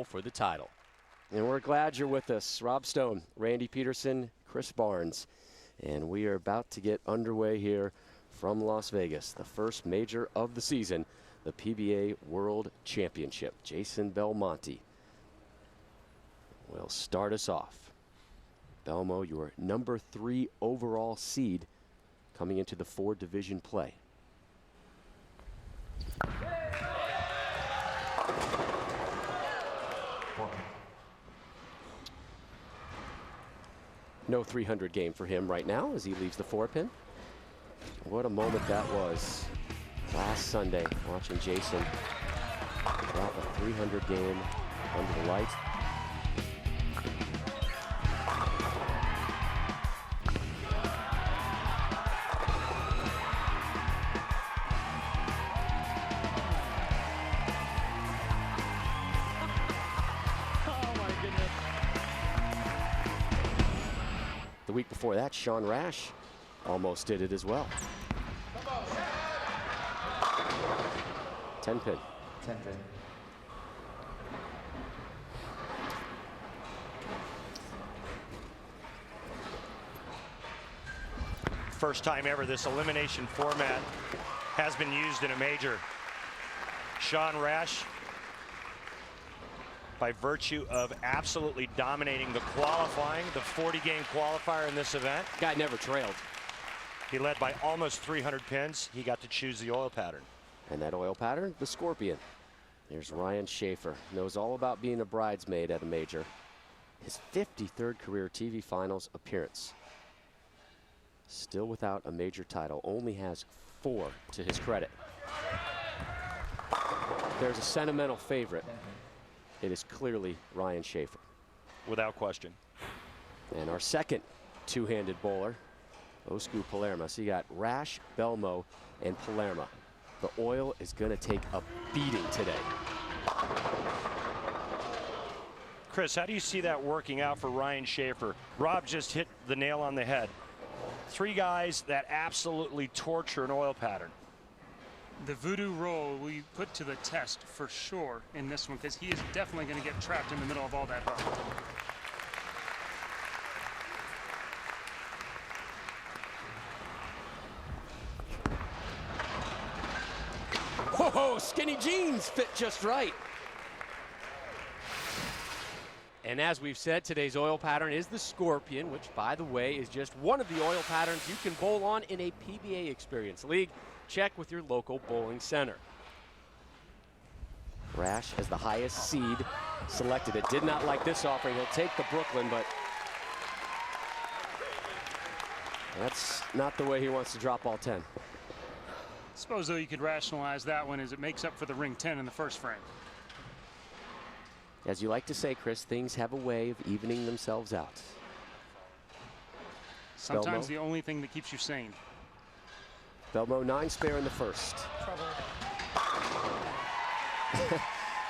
bowl for the title. And we're glad you're with us. Rob Stone, Randy Peterson, Chris Barnes. And we are about to get underway here from Las Vegas. The first major of the season, the PBA World Championship. Jason-Belmonte will start us off. Belmo, your number 3 overall seed coming into the 4-division play. No 300 game for him right now as he leaves the 4-pin. What a moment that was last Sunday, watching Jason drop a 300 game under the lights. The week before that, Sean Rash almost did it as well. 10-pin. 10-pin. First time ever this elimination format has been used in a major. Sean Rash, by virtue of absolutely dominating the qualifying, the 40-game qualifier in this event. Guy never trailed. He led by almost 300 pins. He got to choose the oil pattern. And that oil pattern, the Scorpion. There's Ryan Shafer. Knows all about being a bridesmaid at a major. His 53rd career TV finals appearance. Still without a major title. Only has 4 to his credit. There's a sentimental favorite. It is clearly Ryan Shafer. Without question. And our second two-handed bowler, Osku Palermaa. So you got Rash, Belmo, and Palermaa. The oil is going to take a beating today. Chris, how do you see that working out for Ryan Shafer? Rob just hit the nail on the head. 3 guys that absolutely torture an oil pattern. The voodoo roll we put to the test for sure in this one, because he is definitely going to get trapped in the middle of all that rock. Whoa, skinny jeans fit just right. And as we've said, today's oil pattern is the Scorpion, which, by the way, is just one of the oil patterns you can bowl on in a PBA Experience League. Check with your local bowling center. Rash has the highest seed selected. It did not like this offering. He'll take the Brooklyn, but that's not the way he wants to drop all 10. I suppose, though, you could rationalize that one as it makes up for the ring 10 in the first frame. As you like to say, Chris, things have a way of evening themselves out. Sometimes Belmo. the only thing that keeps you sane. Belmo 9 spare in the first. Trouble.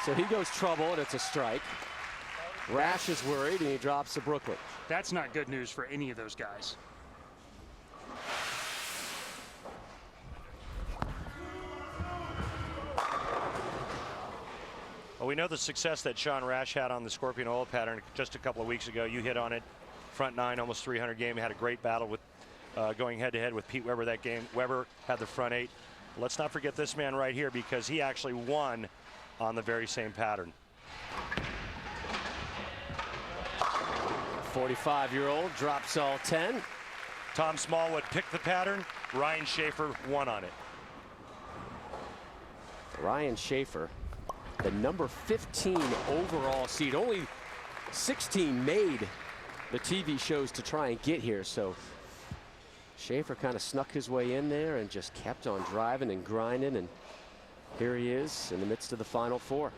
So he goes trouble, and it's a strike. Rash is worried, and he drops the Brooklyn. That's not good news for any of those guys. Well, we know the success that Sean Rash had on the Scorpion oil pattern just a couple of weeks ago. You hit on it. Front 9, almost 300 game. Had a great battle with going head-to-head with Pete Weber that game. Weber had the front 8. Let's not forget this man right here, because he actually won on the very same pattern. 45-year-old drops all 10. Tom Smallwood picked the pattern. Ryan Shafer won on it. Ryan Shafer, the number 15 overall seed. Only 16 made the TV shows to try and get here, so Shafer kind of snuck his way in there and just kept on driving and grinding, and here he is in the midst of the Final Four.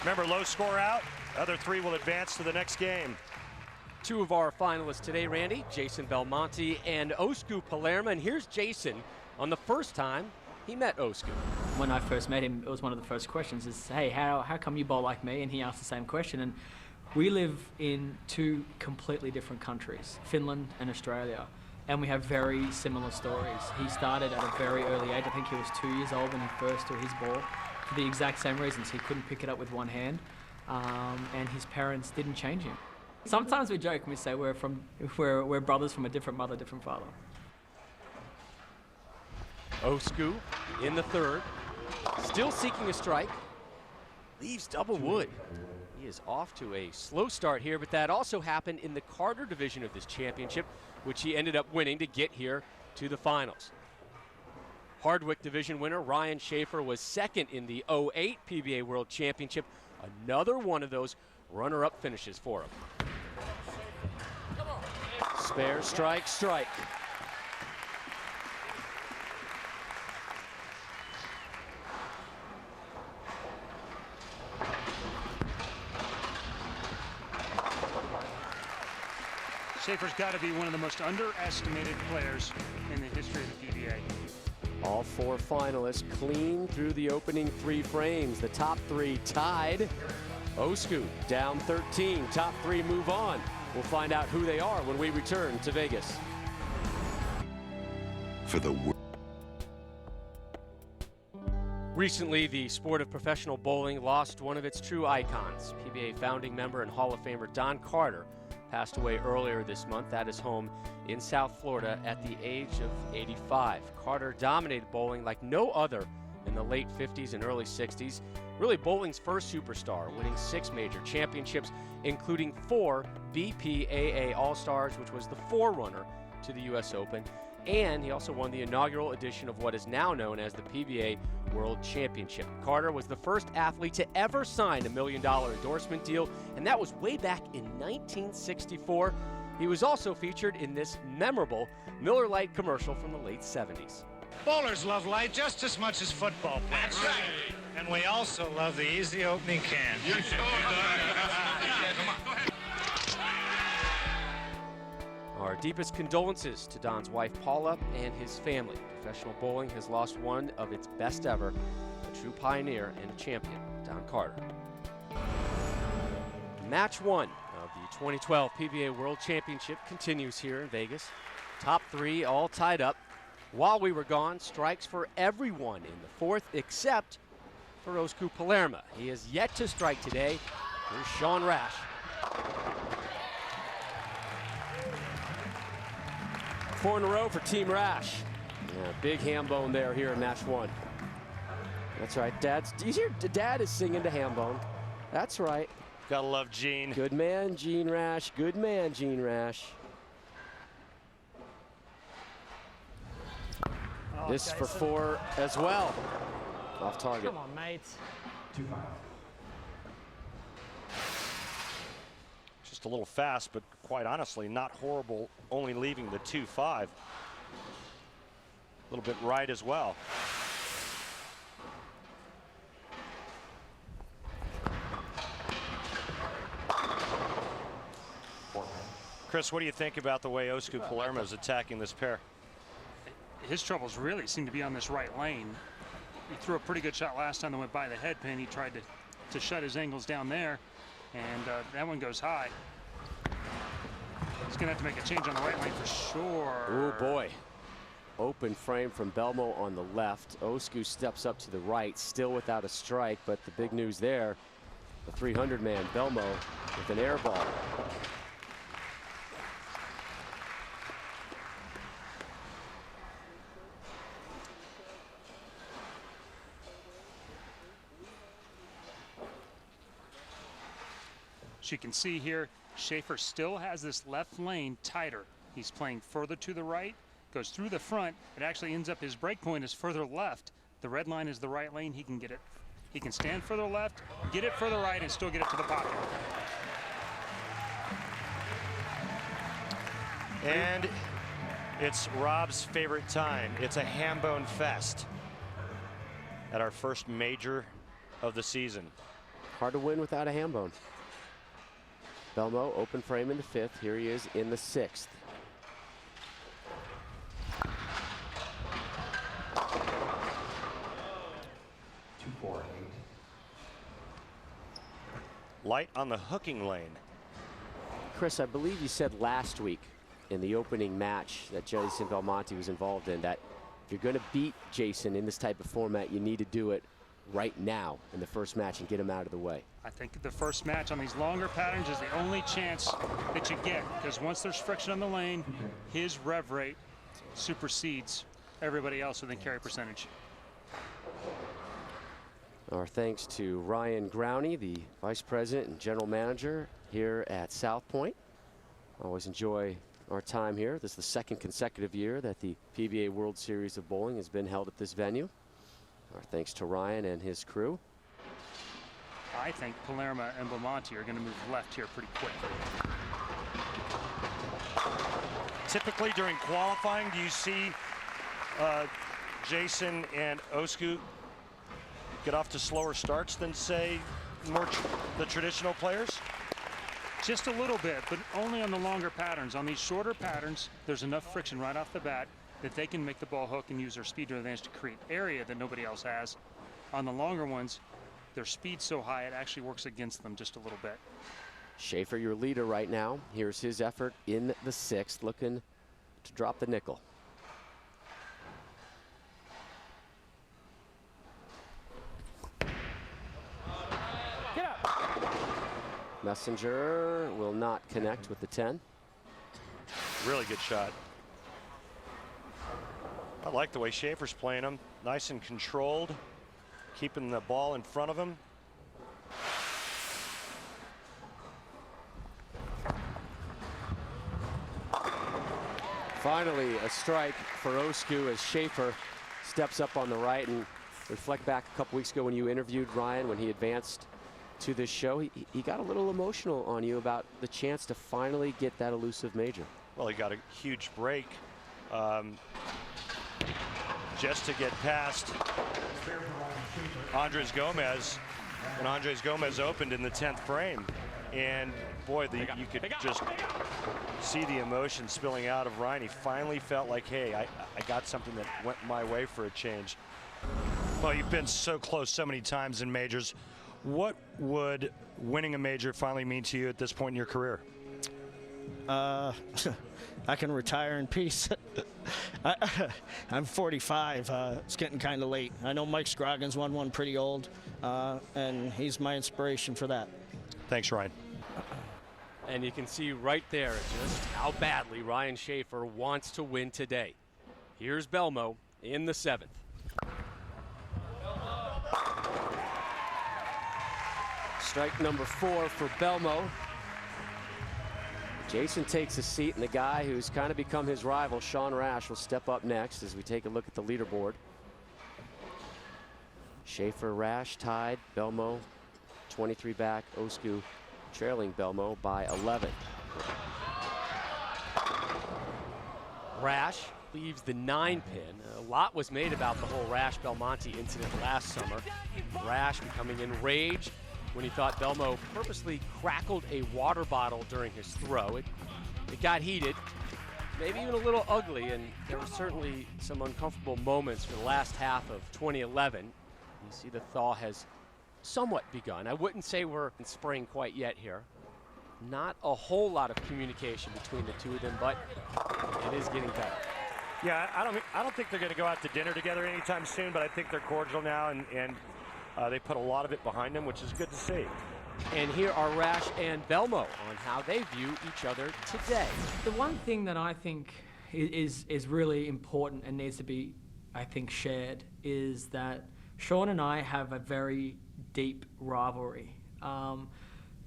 Remember, low score out. Other 3 will advance to the next game. 2 of our finalists today, Randy, Jason-Belmonte and Osku Palermaa. And here's Jason on the first time he met Osku. When I first met him, it was one of the first questions is, hey, how come you bowl like me? And he asked the same question. And we live in 2 completely different countries, Finland and Australia. and we have very similar stories. He started at a very early age. I think he was 2 years old when he first threw his ball, for the exact same reasons. He couldn't pick it up with one hand, and his parents didn't change him. Sometimes we joke and we say we're brothers from a different mother, different father. Osku in the third, still seeking a strike, leaves double wood. He is off to a slow start here, but that also happened in the Carter division of this championship, which he ended up winning to get here to the finals. Hardwick division winner Ryan Shafer was second in the 08 PBA World Championship. Another one of those runner-up finishes for him. Spare, strike, strike. Shafer's got to be one of the most underestimated players in the history of the PBA. All 4 finalists clean through the opening 3 frames. The top 3 tied. Osku down 13. Top 3 move on. We'll find out who they are when we return to Vegas. For the Recently, the sport of professional bowling lost one of its true icons. PBA founding member and Hall of Famer Don Carter passed away earlier this month at his home in South Florida at the age of 85. Carter dominated bowling like no other in the late 50s and early 60s. Really bowling's first superstar, winning 6 major championships, including 4 BPAA All-Stars, which was the forerunner to the US Open. And he also won the inaugural edition of what is now known as the PBA World Championship. Carter was the first athlete to ever sign $1 million endorsement deal, and that was way back in 1964. He was also featured in this memorable Miller Lite commercial from the late 70s. Bowlers love light just as much as football players. That's right. And we also love the easy opening can. You sure Our deepest condolences to Don's wife Paula and his family. Professional bowling has lost one of its best ever, a true pioneer and a champion, Don Carter. Match 1 of the 2012 PBA World Championship continues here in Vegas. Top 3 all tied up. While we were gone, strikes for everyone in the 4th except for Osku Palermaa. He has yet to strike today. Here's Sean Rash. Four in a row for Team Rash. Yeah, big ham bone there here in match 1. That's right, Dad is singing to ham bone. That's right. Gotta love Gene. Good man, Gene Rash. Good man, Gene Rash. Oh, This Jason. for 4 as well. Off target. Come on, mate. Just a little fast, but quite honestly, not horrible, only leaving the 2-5. A little bit right as well. Chris, what do you think about the way Osku Palermaa is attacking this pair? His troubles really seem to be on this right lane. He threw a pretty good shot last time that went by the head pin. He tried to shut his angles down there, and that one goes high. He's going to have to make a change on the right lane for sure. Oh boy. Open frame from Belmo on the left. Osku steps up to the right, still without a strike, but the big news there, the 300 man Belmo with an air ball. As you can see here, Shafer still has this left lane tighter. He's playing further to the right, goes through the front. It actually ends up his break point is further left. The red line is the right lane. He can get it. He can stand further left, get it further right, and still get it to the pocket. And it's Rob's favorite time. It's a ham bone fest at our first major of the season. Hard to win without a ham bone. Belmo open frame in the 5th. Here he is in the 6th. Light on the hooking lane. Chris, I believe you said last week in the opening match that Jason-Belmonte was involved in, that if you're going to beat Jason in this type of format, you need to do it right now in the first match and get him out of the way. I think the first match on these longer patterns is the only chance that you get, because once there's friction on the lane, his rev rate supersedes everybody else within carry percentage. Our thanks to Ryan Growney, the Vice President and General Manager here at South Point. Always enjoy our time here. This is the second consecutive year that the PBA World Series of Bowling has been held at this venue. Our thanks to Ryan and his crew. I think Palermaa and Belmonte are going to move left here pretty quickly. Typically during qualifying, do you see Jason and Osku get off to slower starts than, say, the traditional players? Just a little bit, but only on the longer patterns. On these shorter patterns, there's enough friction right off the bat that they can make the ball hook and use their speed to advantage to create area that nobody else has. On the longer ones, their speed's so high it actually works against them just a little bit. Shafer, your leader right now. Here's his effort in the sixth, looking to drop the nickel. Messenger will not connect with the 10. Really good shot. I like the way Shafer's playing him. Nice and controlled, keeping the ball in front of him. Finally, a strike for Osku as Shafer steps up on the right. And reflect back a couple weeks ago when you interviewed Ryan when he advanced to this show, he got a little emotional on you about the chance to finally get that elusive major. Well, he got a huge break just to get past Andres Gomez when Andres Gomez opened in the 10th frame. And boy, you could just see the emotion spilling out of Ryan. He finally felt like, hey, I got something that went my way for a change. Well, you've been so close so many times in majors. What would winning a major finally mean to you at this point in your career? I can retire in peace. I'm 45. It's getting kind of late. I know Mike Scroggins won one pretty old, and he's my inspiration for that. Thanks, Ryan. And you can see right there just how badly Ryan Shafer wants to win today. Here's Belmo in the 7th. Strike number 4 for Belmo. Jason takes a seat, and the guy who's kind of become his rival, Sean Rash, will step up next as we take a look at the leaderboard. Shafer, Rash tied, Belmo 23 back, Osku trailing Belmo by 11. Rash leaves the 9-pin. A lot was made about the whole Rash-Belmonte incident last summer. Rash becoming enraged when he thought Belmo purposely crackled a water bottle during his throw. It got heated, maybe even a little ugly, and there were certainly some uncomfortable moments for the last half of 2011. You see the thaw has somewhat begun. I wouldn't say we're in spring quite yet here. Not a whole lot of communication between the two of them, but it is getting better. Yeah, I don't think they're going to go out to dinner together anytime soon, but I think they're cordial now, and they put a lot of it behind them, which is good to see. And here are Rash and Belmo on how they view each other today. The one thing that I think is really important and needs to be, I think, shared is that Sean and I have a very deep rivalry,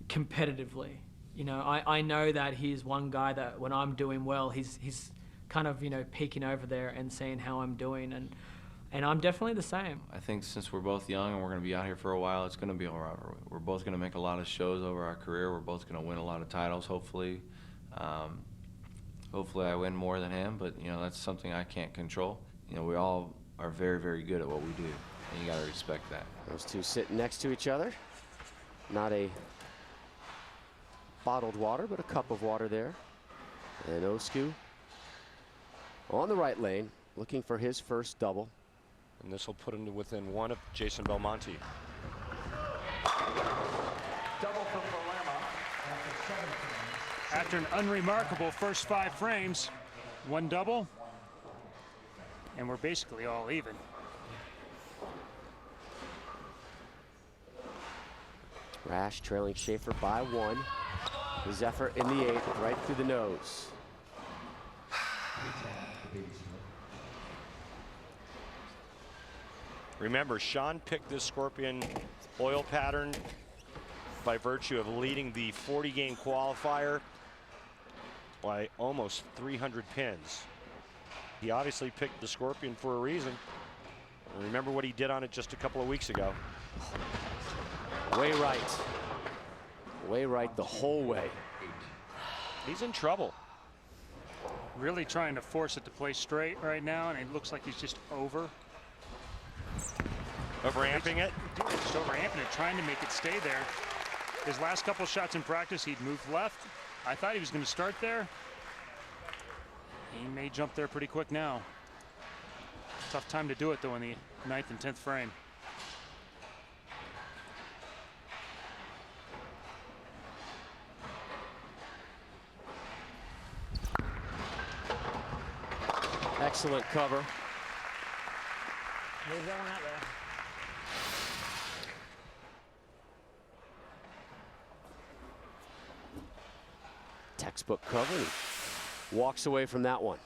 competitively. You know, I know that he's one guy that when I'm doing well, he's kind of, you know, peeking over there and seeing how I'm doing, and I'm definitely the same. I think since we're both young and we're going to be out here for a while, it's going to be a rivalry. We're both going to make a lot of shows over our career. We're both going to win a lot of titles, hopefully. Hopefully I win more than him, but, you know, that's something I can't control. You know, we all are very, very good at what we do, and you got to respect that. Those two sitting next to each other. Not a bottled water, but a cup of water there. And Osku on the right lane, looking for his first double. And this will put him to within 1 of Jason-Belmonte. Double for Palermaa after 17. After an unremarkable first 5 frames, 1 double, and we're basically all even. Rash trailing Shafer by 1. His effort in the 8th, right through the nose. Remember, Sean picked this Scorpion oil pattern by virtue of leading the 40-game qualifier by almost 300 pins. He obviously picked the Scorpion for a reason. And remember what he did on it just a couple of weeks ago. Way right. Way right the whole way. He's in trouble. Really trying to force it to play straight right now, and it looks like he's just overamping it? Just overamping it, trying to make it stay there. His last couple shots in practice, he'd moved left. I thought he was going to start there. He may jump there pretty quick now. Tough time to do it, though, in the 9th and 10th frame. Excellent cover. Leave that one out there. Textbook cover. Walks away from that one.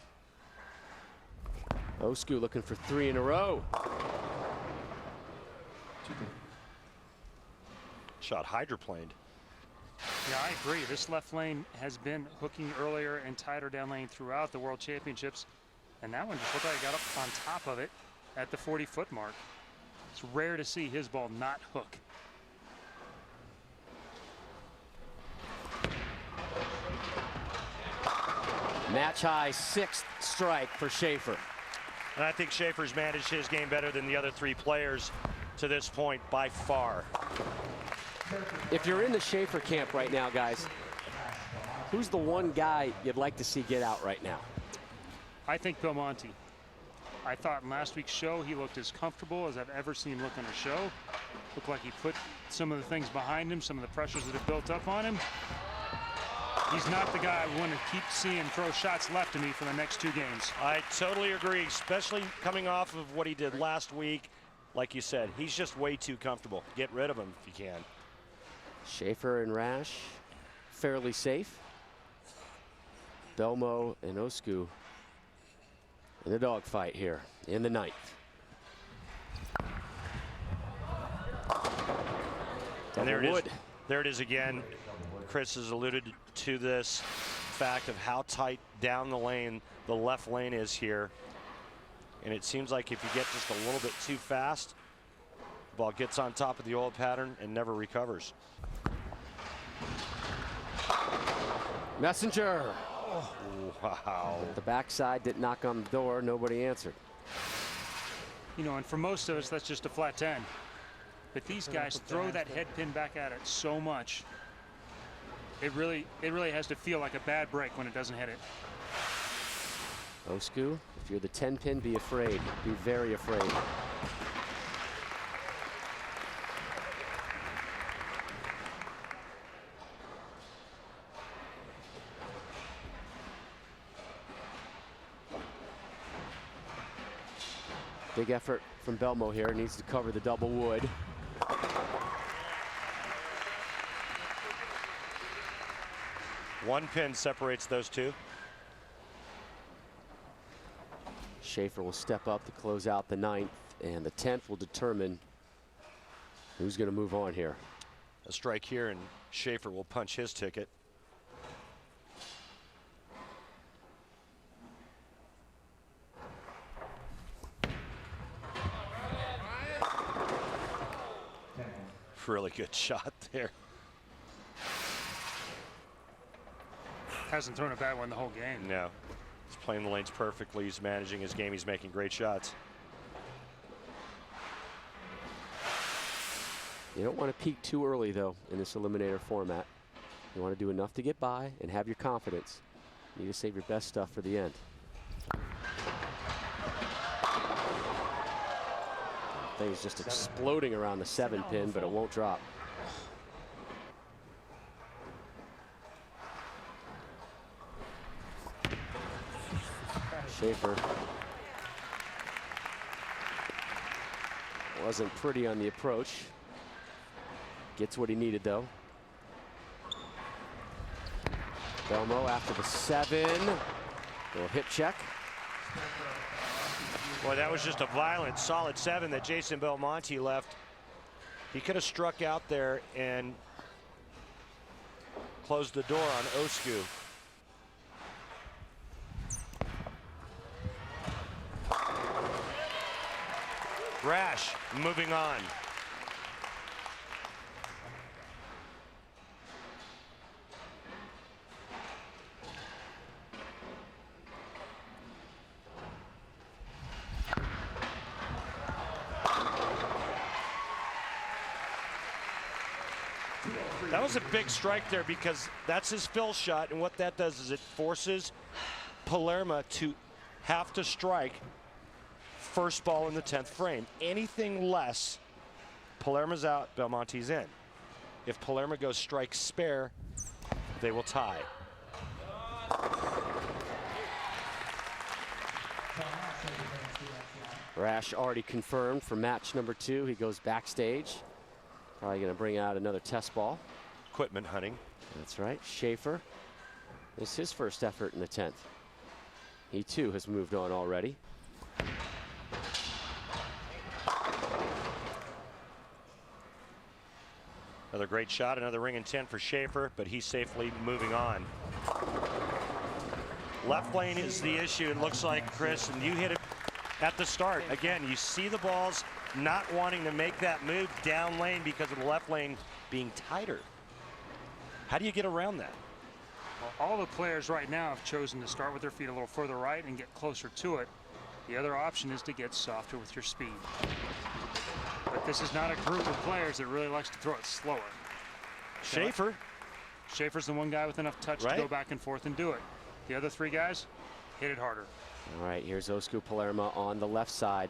Osku looking for 3 in a row. Shot hydroplaned. Yeah, I agree. This left lane has been hooking earlier and tighter down lane throughout the World Championships. And that one just looked like it got up on top of it at the 40-foot mark. It's rare to see his ball not hook. Match high 6th strike for Shafer. And I think Shafer's managed his game better than the other 3 players to this point by far. If you're in the Shafer camp right now, guys, who's the one guy you'd like to see get out right now? I think Belmonte. I thought in last week's show he looked as comfortable as I've ever seen him look on a show. Looked like he put some of the things behind him, some of the pressures that have built up on him. He's not the guy I want to keep seeing throw shots left to me for the next 2 games. I totally agree, especially coming off of what he did last week. Like you said, he's just way too comfortable. Get rid of him if you can. Shafer and Rash fairly safe. Belmo and Osku in a dogfight here in the 9th. And there it is. There it is again. Chris has alluded to this fact of how tight down the lane the left lane is here. And it seems like if you get just a little bit too fast, the ball gets on top of the oil pattern and never recovers. Messenger. Oh, wow. The backside didn't knock on the door. Nobody answered. You know, and for most of us, that's just a flat 10. But these guys throw that head pin back at it so much. It really has to feel like a bad break when it doesn't hit it. Osku, if you're the 10 pin, be afraid. Be very afraid. Big effort from Belmo here. Needs to cover the double wood. One pin separates those 2. Shafer will step up to close out the 9th, and the 10th will determine who's going to move on here. A strike here, and Shafer will punch his ticket. Really good shot there. Hasn't thrown a bad one the whole game. No. He's playing the lanes perfectly. He's managing his game. He's making great shots. You don't want to peak too early, though, in this eliminator format. You want to do enough to get by and have your confidence. You need to save your best stuff for the end. Thing's just exploding around the 7 pin, but it won't drop. Shafer wasn't pretty on the approach. Gets what he needed though. Belmo after the 7. Little hip check. Boy, that was just a violent, solid 7 that Jason-Belmonte left. He could have struck out there and closed the door on Osku. Rash moving on. That was a big strike there because that's his fill shot, and what that does is it forces Palermaa to have to strike first ball in the 10th frame. Anything less, Palerma's out, Belmonte's in. If Palermaa goes strike spare, they will tie. Rash already confirmed for match number 2. He goes backstage. Probably going to bring out another test ball. Equipment hunting. That's right. Shafer. This is his first effort in the 10th. He too has moved on already. Another great shot, another ring and 10 for Shafer, but he's safely moving on. Left lane is the issue, it looks like, Chris, and you hit it at the start. Again, you see the balls not wanting to make that move down lane because of the left lane being tighter. How do you get around that? Well, all the players right now have chosen to start with their feet a little further right and get closer to it. The other option is to get softer with your speed. But this is not a group of players that really likes to throw it slower. Shafer. Shafer's the one guy with enough touch to go back and forth and do it. The other 3 guys hit it harder. All right, here's Osku Palermaa on the left side.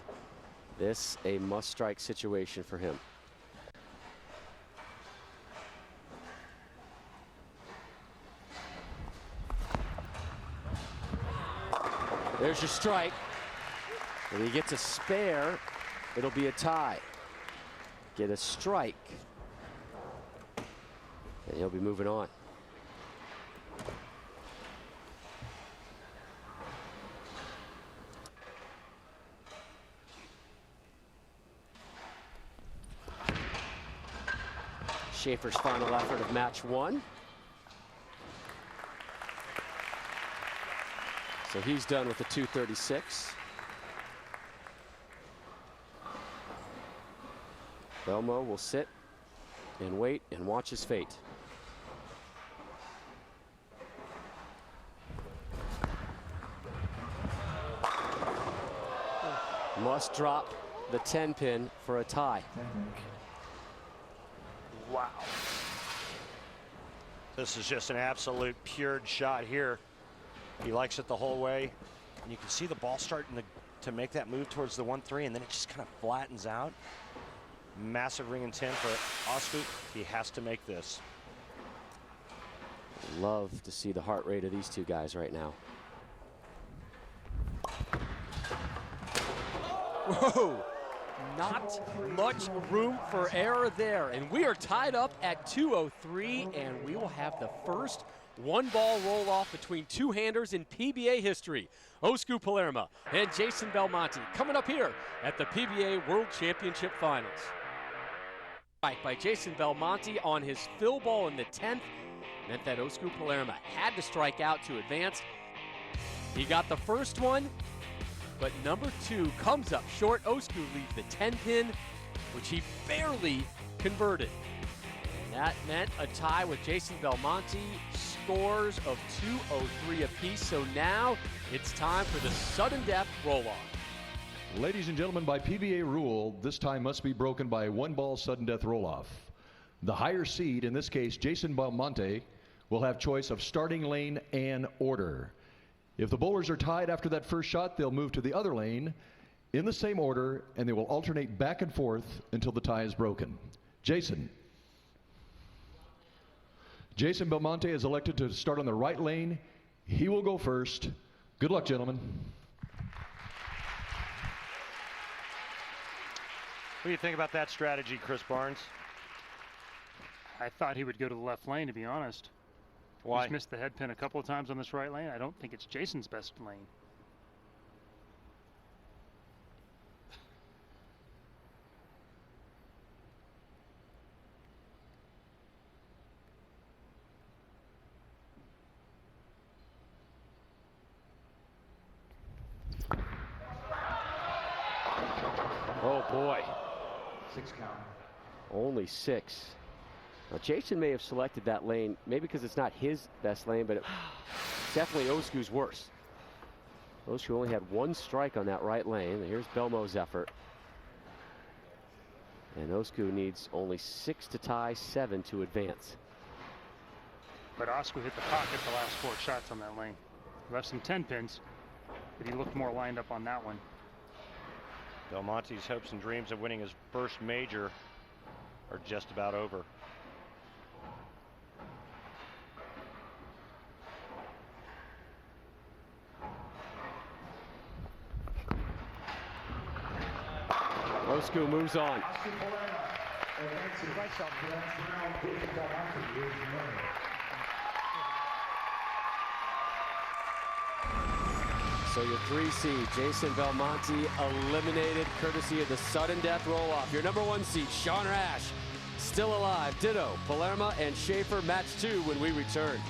This a must-strike situation for him. There's your strike. If he gets a spare, it'll be a tie. Get a strike, and he'll be moving on. Shafer's final effort of match 1. So he's done with the 236. Belmo will sit and wait and watch his fate. Must drop the 10 pin for a tie. Wow. This is just an absolute pure shot here. He likes it the whole way. And you can see the ball starting to make that move towards the 1-3, and then it just kind of flattens out. Massive ring and 10 for Osku. He has to make this. Love to see the heart rate of these 2 guys right now. Whoa! Not much room for error there. And we are tied up at 2:03, and we will have the first 1-ball roll-off between 2-handers in PBA history. Osku Palermaa and Jason-Belmonte coming up here at the PBA World Championship Finals. By Jason-Belmonte on his fill ball in the 10th meant that Osku Palermaa had to strike out to advance. He got the first one, but number 2 comes up short. Osku leaves the 10 pin, which he barely converted. And that meant a tie with Jason-Belmonte, scores of 2:03 apiece. So now it's time for the sudden death roll-off. Ladies and gentlemen, by PBA rule, this tie must be broken by 1-ball sudden death roll-off. The higher seed, in this case Jason-Belmonte, will have choice of starting lane and order. If the bowlers are tied after that first shot, they'll move to the other lane in the same order, and they will alternate back and forth until the tie is broken. Jason-Belmonte is elected to start on the right lane. He will go first. Good luck, gentlemen. What do you think about that strategy, Chris Barnes? I thought he would go to the left lane, to be honest. Why? He's missed the head pin a couple of times on this right lane. I don't think it's Jason's best lane. Oh boy. 6 count. Only 6. Now Jason may have selected that lane, maybe because it's not his best lane, but it's definitely Osku's worse. Osku only had 1 strike on that right lane. Here's Belmo's effort. And Osku needs only 6 to tie, 7 to advance. But Osku hit the pocket the last 4 shots on that lane. Left some 10 pins, but he looked more lined up on that one. Belmonte's hopes and dreams of winning his first major are just about over. Osku moves on. Osku Palermaa. So your 3 seed, Jason-Belmonte, eliminated courtesy of the sudden death roll-off. Your number 1 seed, Sean Rash, still alive. Ditto, Palermaa and Shafer, match 2 when we return.